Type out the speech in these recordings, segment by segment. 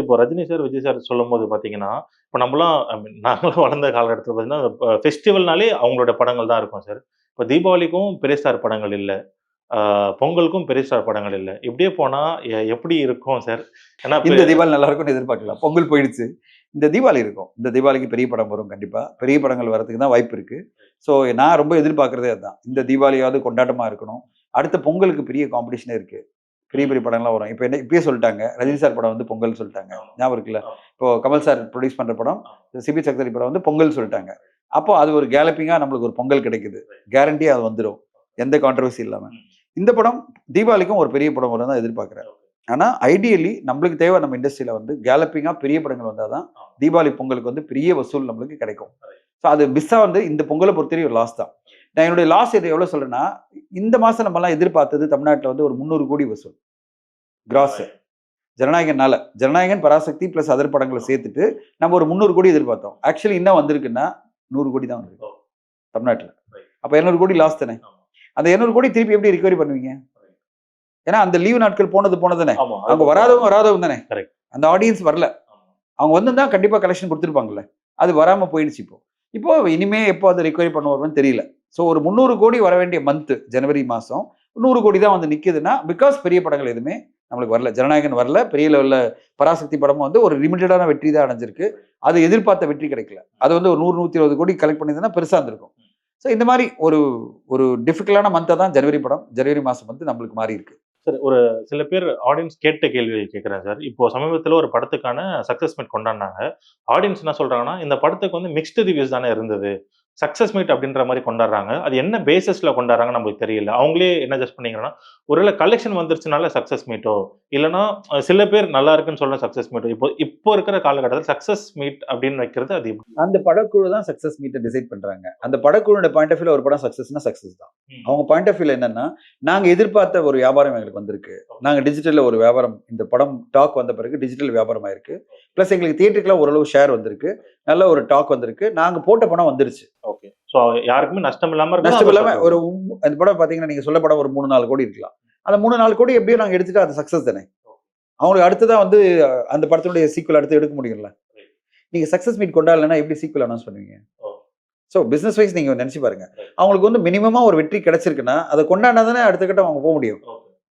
இப்போ Rajini sir, Vijay sir சொல்லும்போது பார்த்தீங்கன்னா, இப்ப நம்பலாம் நாங்கலாம் வளர்ந்த காலகட்டத்தில பார்த்தீங்கன்னா, ஃபெஸ்டிவல்னாலே அவங்களோட படங்கள் தான் இருக்கும் சார். இப்ப தீபாவளிக்கும் பெரிய ஸ்டார் படங்கள் இல்ல. ஆ பொங்கலுக்கும் பெரிய ஸ்டார் படங்கள் இல்ல. இப்படியே போனா எப்படி இருக்கும் சார்? ஏன்னா இந்த தீபாவளி நல்லா இருக்கும்னு எதிர்பார்க்கலாம். பொங்கல் போயிடுச்சு. இந்த தீபாவளி இருக்கும். இந்த தீபாவளிக்கு பெரிய படம் வரும் கண்டிப்பா. பெரிய படங்கள் வரதுக்கு தான் வாய்ப்பு இருக்கு. ஸோ நான் ரொம்ப எதிர்பார்க்கிறதே அதுதான். இந்த தீபாவளியாவது கொண்டாட்டமா இருக்கணும். அடுத்த பொங்கலுக்கு பெரிய காம்படிஷனே இருக்கு. பெரிய பெரிய படம்லாம் வரும். இப்ப என்ன இப்பயே சொல்லிட்டாங்க. ரஜினி சார் படம் வந்து பொங்கல்னு சொல்லிட்டாங்க. ஞாபகம் இருக்குல்ல? இப்போ கமல் சார் ப்ரொடியூஸ் பண்ற படம், சிபி சக்ரவர்த்தி படம் வந்து பொங்கல் சொல்லிட்டாங்க. அப்போ அது ஒரு கேலப்பிங்கா நம்மளுக்கு ஒரு பொங்கல் கிடைக்குது. கேரண்டியா அது வந்துரும். எந்த கான்ட்ரோவர்சி இல்லாம. இந்த படம் தீபாவளிக்கும் ஒரு பெரிய படம் வரும்னு தான் எதிர்பார்க்கிறேன். ஆனா ஐடியலி நம்மளுக்கு தேவை நம்ம இண்டஸ்ட்ரியில வந்து கேலப்பிங்கா பெரிய படங்கள் வந்தா தான் தீபாவளி பொங்கலுக்கு வந்து பெரிய வசூல் நம்மளுக்கு கிடைக்கும். ஸோ அது மிஸ்ஸா வந்து இந்த பொங்கலை பொறுத்தவரைக்கும் ஒரு லாஸ் தான். நான் என்னுடைய லாஸ் இது எவ்வளவு சொல்றேன்னா, இந்த மாசம் நம்மலாம் எதிர்பார்த்தது தமிழ்நாட்டுல வந்து ஒரு 300 கோடி வசூல். கிராஸ். ஜனநாயகனால. ஜனநாயகன், பராசக்தி பிளஸ் அதர் படங்களை சேர்த்துட்டு நம்ம ஒரு 300 கோடி எதிர்பார்த்தோம். ஆக்சுவலி என்ன வந்திருக்குன்னா 100 கோடி தான் வந்திருக்கு தமிழ்நாட்டுல. அப்ப 200 கோடி லாஸ் தானே. அந்த 200 கோடி திருப்பி எப்படி ரிகவரி பண்ணுவீங்க? ஏன்னா அந்த லீவ் நாட்கள் போனதுதானே. அவங்க வராதவங்க தானே. அந்த ஆடியன்ஸ் வரல. அவங்க வந்திருந்தா கண்டிப்பா கலெக்ஷன் கொடுத்துருப்பாங்கல்ல. அது வராம போயிடுச்சு இப்போ. இப்போ இனிமே எப்போ அதை ரிகவரி பண்ண வரும்னு தெரியல. ஸோ ஒரு 300 கோடி வர வேண்டிய மந்த் ஜனவரி மாசம் 100 கோடி தான் வந்து நிக்குதுன்னா பிகாஸ் பெரிய படங்கள் எதுவுமே நம்மளுக்கு வரல. ஜனநாயகன் வரல. பெரிய லெவல்ல பராசக்தி படமும் வந்து ஒரு லிமிட்டடான வெற்றி தான் அடைஞ்சிருக்கு. அது எதிர்பார்த்த வெற்றி கிடைக்கல. அது வந்து ஒரு 100, 120 கோடி கலெக்ட் பண்ணியிருந்தா பெருசா இருந்திருக்கும். ஸோ இந்த மாதிரி ஒரு டிஃபிகல்ட்டான மந்த்தை தான் ஜனவரி படம். ஜனவரி மாசம் வந்து நம்மளுக்கு மாறி இருக்கு. சார் ஒரு சில பேர் ஆடியன்ஸ் கேட்ட கேள்வி கேட்கிறேன் சார். இப்போ சமீபத்தில ஒரு படத்துக்கான சக்சஸ் மீட் கொண்டாடுனாங்க. ஆடியன்ஸ் என்ன சொல்றாங்கன்னா, இந்த படத்துக்கு வந்து மிக்ஸ்டு ரிவ்யூஸ் தானே இருந்தது. சக்சஸ் மீட் அப்படின்ற மாரி கொண்டாடுறாங்க. அது என்ன பேசிஸ்ல கொண்டாடுறாங்கன்னு நமக்கு தெரியல. அவங்களே என்ன ஜட்ஜ் பண்ணீங்கன்னா, ஒருவேளை கலெக்ஷன் வந்துருச்சுனால சக்சஸ் மீட்டோ, இல்லன்னா சில பேர் நல்லா இருக்குன்னு சொல்ல சக்சஸ் மீட்டோ. இப்போ இருக்கிற காலகட்டத்தில சக்சஸ் மீட் அப்படின்னு வைக்கிறது அது எப்படி? அந்த படக்குழு தான் சக்சஸ் மீட்டை டிசைட் பண்றாங்க. அந்த படக்குழுவோட பாயிண்ட் ஆஃப் வியூல ஒரு படம் சக்சஸ்னா சக்சஸ் தான். அவங்க பாயிண்ட் ஆஃப் வியூல என்னன்னா, நாங்க எதிர்பார்த்த ஒரு வியாபாரம் எங்களுக்கு வந்திருக்கு. நாங்க டிஜிட்டல்ல ஒரு வியாபாரம், இந்த படம் டாக் வந்த பிறகு டிஜிட்டல் வியாபாரம் ஆயிருக்கு. பிளஸ் எங்களுக்கு தியேட்டருக்குலாம் ஓரளவு ஷேர் வந்திருக்கு. நல்ல ஒரு டாக் வந்திருக்கு. நாங்க போட்ட படம் வந்துருச்சு. ஓகே. சோ யாருக்குமே நஷ்டம் இல்லாம நஷ்டம் இல்லாம ஒரு அந்த படம் பாத்தீங்கன்னா நீங்க சொல்ல படம் ஒரு 3-4 கோடி இருக்கலாம். அந்த 3-4 கோடி எப்படியும் நாங்க எடுத்துட்டா அது சக்சஸ் தானே. அவங்களுக்கு அடுத்ததான் வந்து அந்த படத்தினுடைய சீக்குவல் அடுத்து எடுக்க முடியும்ல. நீங்க சக்சஸ் மீட் கொண்டாடலன்னா எப்படி சீக்குவல் அனௌன்ஸ் பண்ணுவீங்க? ஸோ பிசினஸ் வைஸ் நீங்க நினைச்சு பாருங்க. அவங்களுக்கு வந்து மினிமமா ஒரு வெற்றி கிடைச்சிருக்குன்னா அதை கொண்டாடினா தானே அடுத்த கட்டம் அவங்க போக முடியும்.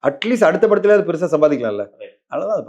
அட்லீஸ்ட் அடுத்த படத்துல அது பெருசா சம்பாதிக்கலாம்ல. அதனால தான் அது